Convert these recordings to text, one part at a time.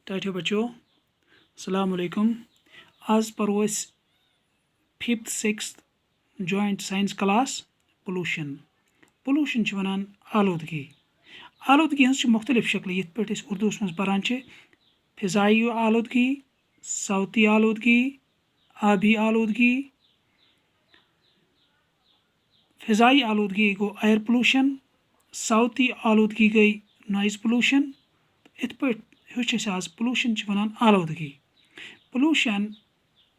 टाइटो बच्चों अस्सलाम वालेकुम। आज पढ़ो अस 5th 6th joint science class pollution. Pollution वनान आलूदगी। आलूदगी हंस मुख्तलिफ शक्ल ये पे उर्दू मज परान फिजाई आलूदगी, सौती आलूदगी, आबी आलूदगी। फिजाई आलूदगी गो एयर पोल्यूशन, सौती आलूदगी गई नॉइज पोल्यूशन। इत पे आज पोल्यूशन वनान आलूदगी। पोल्यूशन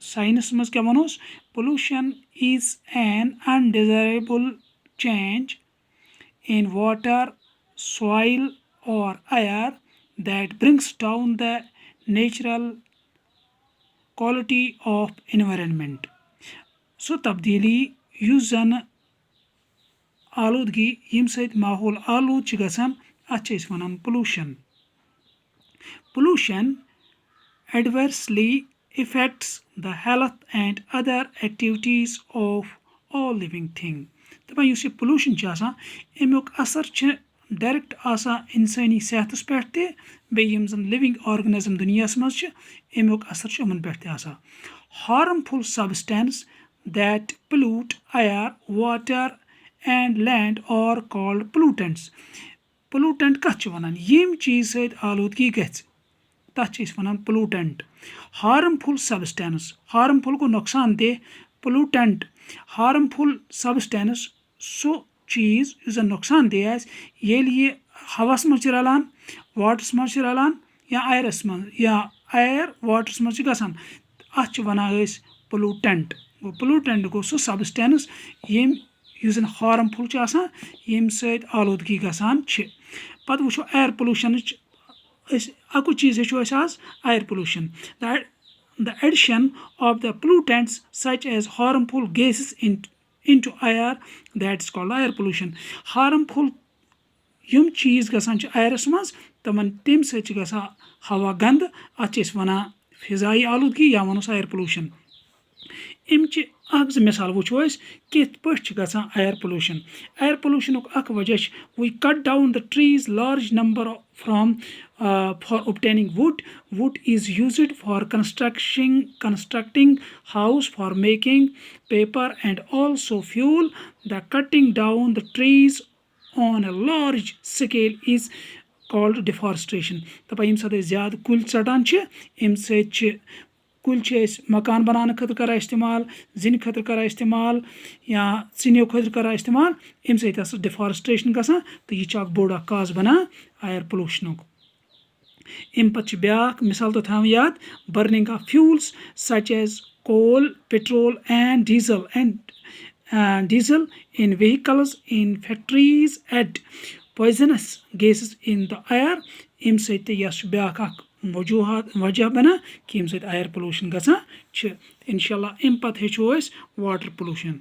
साइंस मज क्या वनोस, pollution is an undesirable change in water, soil or air that brings down the natural quality of environment. सो तब्दीली युस जन आलूदगी यम सत माहौल आलूद गसान अत वनान pollution. Pollution adversely affects the health and other activities of all living thing. दपान युस pollution अमुक असर डायरेक्ट इंसानी सेहतस पे बे यम जन लिविंग ऑर्गेनिज्म दुनिया मज अमुक असर उमन पे। Harmful substance that pollute air, water and land are called pollutants. Pollutant कत वनान यम चीज सत आलूदगी गछ तथ वनान पोल्यूटेंट। हार्मफुल सबस्टेंस, हार्मफुल को नुकसान दे, पोल्यूटेंट हार्मफुल सबस्टेंस सो चीज उस नुकसान दे ये हवस मज रलान, वाटरस मज रलान या एयरस मज या एयर वाटरस मज गसान अत वनान पोल्यूटेंट। गो पोल्यूटेंट गो सो सबस्टेंस यम हार्मफुल यम सत आलूदगी गसान। पत वो एयर पोल्यूशन अकु चीज आज air pollution. The addition of the pollutants such as harmful gases into air, that is called air pollution. Harmful यम चीज गसान एयरस मज तमन तम सत हवा गंद अत वनान फिजाई आलूदगी या वनोस एयर पोल्यूशन। अमच मिसाल वो कित पे एयर पोल्यूशन। एयर पोल्यूशन वजह we cut down the trees large number from for obtaining wood. Wood is used for constructing house, for making paper and also fuel. The cutting down the trees on a large scale is called deforestation. तब यम सत ज्यादा कुल षटान अम कुल मकान बनाने खतर कर इस्तेमाल, जिन खतर कर इस्तेमाल या सिनियो खतर कर इस्तेमाल अम सत डिफॉरेस्टेशन गसान तो यह बोड़ काज बना एयर पोल्यूशन। अम पे ब्या मिसाल तो थो याद, burning of fuels such as coal, petrol and diesel in vehicles, in factories add poisonous gases in the air. अम सत ब्या वजह बना कि अम सत एयर पोल्यूशन गसान। इंशाल्लाह अम पे हेचो वाटर पोल्यूशन।